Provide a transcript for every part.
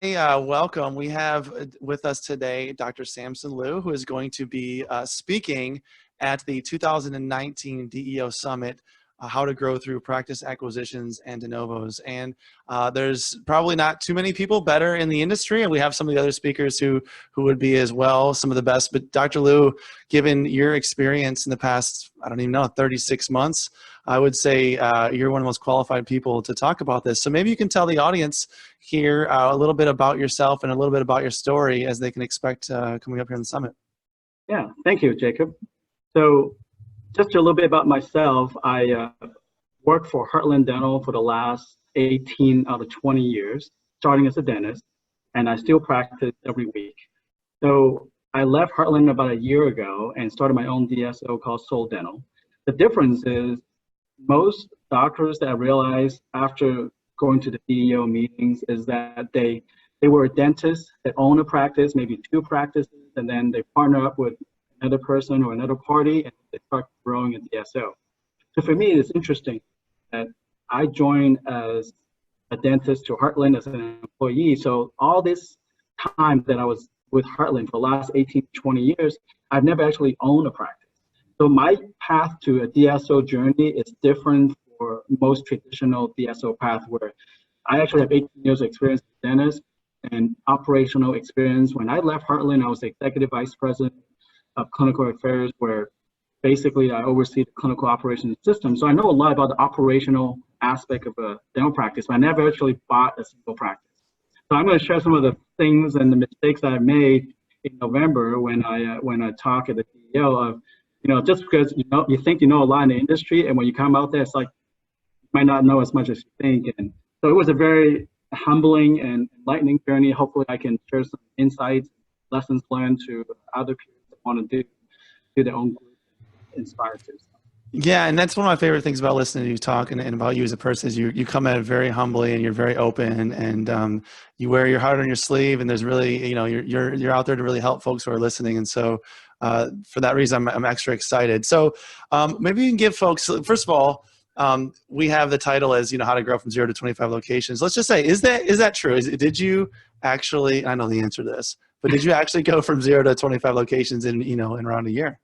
Hey, welcome. We have with us today Dr. Samson Liu, who is going to be speaking at the 2019 DEO Summit, How to Grow Through Practice Acquisitions and De Novos. And there's probably not too many people better in the industry, and we have some of the other speakers who would be as well, some of the best. But Dr. Liu, given your experience in the past, I don't even know, 36 months, I would say you're one of the most qualified people to talk about this. So maybe you can tell the audience here a little bit about yourself and a little bit about your story as they can expect coming up here in the summit. Yeah, thank you, Jacob. So just a little bit about myself. I worked for Heartland Dental for the last 18 out of 20 years, starting as a dentist, and I still practice every week. So I left Heartland about a year ago and started my own DSO called SOHDental. The difference is most doctors that I realized after going to the DEO meetings is that they were a dentist that own a practice, maybe two practices, and then they partner up with another person or another party and they start growing a DSO. So for me, it's interesting that I joined as a dentist to Heartland as an employee. So all this time that I was with Heartland for the last 18, 20 years, I've never actually owned a practice. So my path to a DSO journey is different for most traditional DSO path, where I actually have 18 years of experience as a dentist and operational experience. When I left Heartland, I was the executive vice president of clinical affairs, where basically I oversee the clinical operations system. So I know a lot about the operational aspect of a dental practice, but I never actually bought a single practice. So I'm going to share some of the things and the mistakes that I made in November when I talk at the DEO of, just because you think you know a lot in the industry, and when you come out there, it's like you might not know as much as you think. And so it was a very humbling and enlightening journey. Hopefully, I can share some insights, lessons learned to other people that want to do their own group, inspire to. Yeah, and that's one of my favorite things about listening to you talk and about you as a person is you come at it very humbly and you're very open and you wear your heart on your sleeve, and there's really, you're out there to really help folks who are listening. And so for that reason, I'm extra excited. So maybe you can give folks, first of all, we have the title as, how to grow from 0 to 25 locations. Let's just say, is that true? Did you actually, I know the answer to this, but did you actually go from 0 to 25 locations in around a year?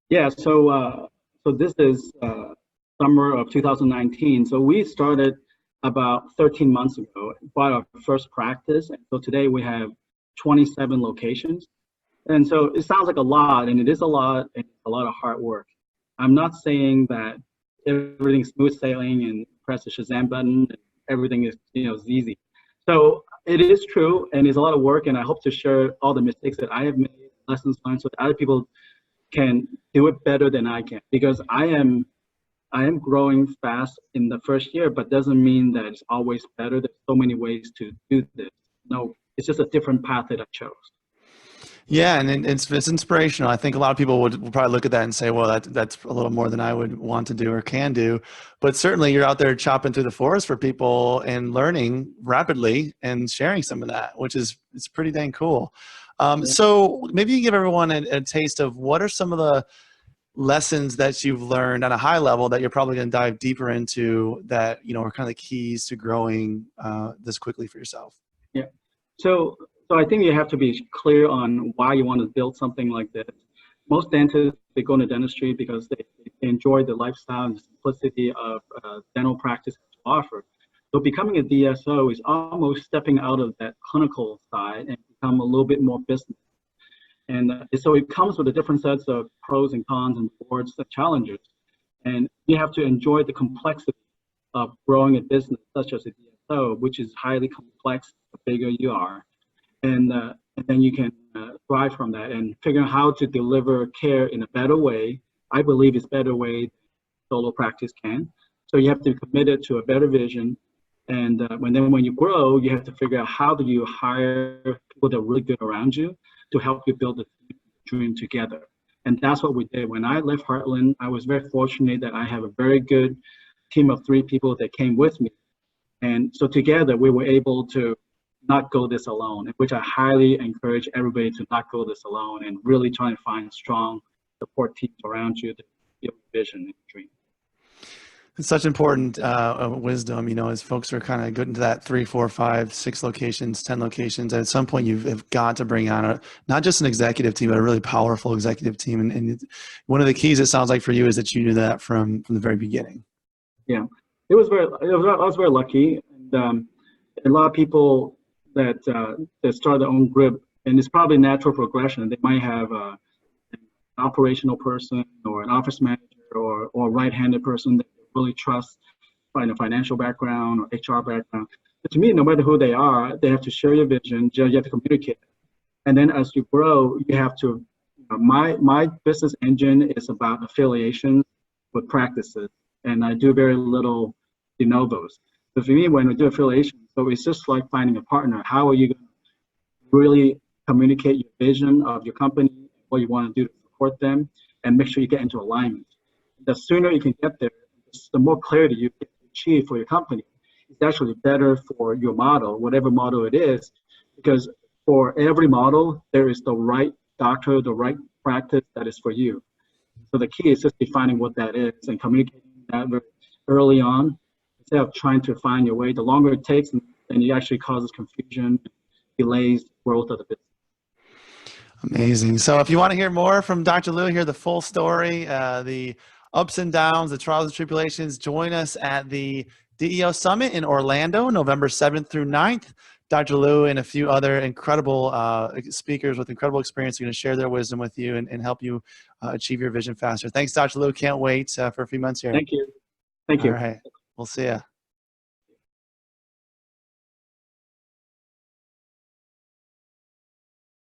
Yeah, so this is summer of 2019. So we started about 13 months ago, bought our first practice. And so today we have 27 locations. And so it sounds like a lot, and it is a lot, and a lot of hard work. I'm not saying that everything's smooth sailing and press the Shazam button and everything is, is easy. So it is true, and it's a lot of work, and I hope to share all the mistakes that I have made, lessons learned, so that other people can do it better than I can, because I am growing fast in the first year, but doesn't mean that it's always better. There's so many ways to do this. No, it's just a different path that I chose. Yeah, and it's inspirational. I think a lot of people would probably look at that and say, well, that's a little more than I would want to do or can do. But certainly you're out there chopping through the forest for people and learning rapidly and sharing some of that, which is it's pretty dang cool. So maybe you give everyone a taste of what are some of the lessons that you've learned on a high level that you're probably going to dive deeper into that, are kind of the keys to growing this quickly for yourself. Yeah. So I think you have to be clear on why you want to build something like this. Most dentists, they go into dentistry because they enjoy the lifestyle and simplicity of dental practice to offer. So becoming a DSO is almost stepping out of that clinical side and become a little bit more business. And so it comes with a different sets of pros and cons and rewards and challenges. And you have to enjoy the complexity of growing a business such as a DSO, which is highly complex the bigger you are. And then you can thrive from that and figure out how to deliver care in a better way. I believe it's a better way than solo practice can. So you have to be committed to a better vision. And when you grow, you have to figure out how do you hire people that are really good around you to help you build the dream together. And that's what we did. When I left Heartland, I was very fortunate that I have a very good team of 3 people that came with me. And so together we were able to not go this alone, which I highly encourage everybody to not go this alone and really try to find strong support teams around you to build vision and dream. It's such important wisdom, you know, as folks are kind of getting to that 3, 4, 5, 6 locations, 10 locations. At some point, you've got to bring on not just an executive team, but a really powerful executive team. And one of the keys, it sounds like, for you is that you knew that from the very beginning. Yeah, I was very lucky. And a lot of people that start their own group, and it's probably natural progression. They might have an operational person or an office manager or a right-handed person that they really trust, find a financial background or HR background. But to me, no matter who they are, they have to share your vision. You have to communicate. And then as you grow, you have to. My business engine is about affiliations with practices, and I do very little de novos. So for me, when we do affiliations, so it's just like finding a partner. How are you going to really communicate your vision of your company, what you want to do to support them, and make sure you get into alignment? The sooner you can get there, the more clarity you can achieve for your company. It's actually better for your model, whatever model it is, because for every model, there is the right doctor, the right practice that is for you. So the key is just defining what that is and communicating that very early on, instead of trying to find your way. The longer it takes, and it actually causes confusion, delays growth of the business. Amazing. So if you want to hear more from Dr. Liu, hear the full story, the ups and downs, the trials and tribulations, join us at the DEO Summit in Orlando, November 7th through 9th. Dr. Liu and a few other incredible speakers with incredible experience are going to share their wisdom with you and help you achieve your vision faster. Thanks, Dr. Liu. Can't wait for a few months here. Thank you. Thank you. All right. We'll see you.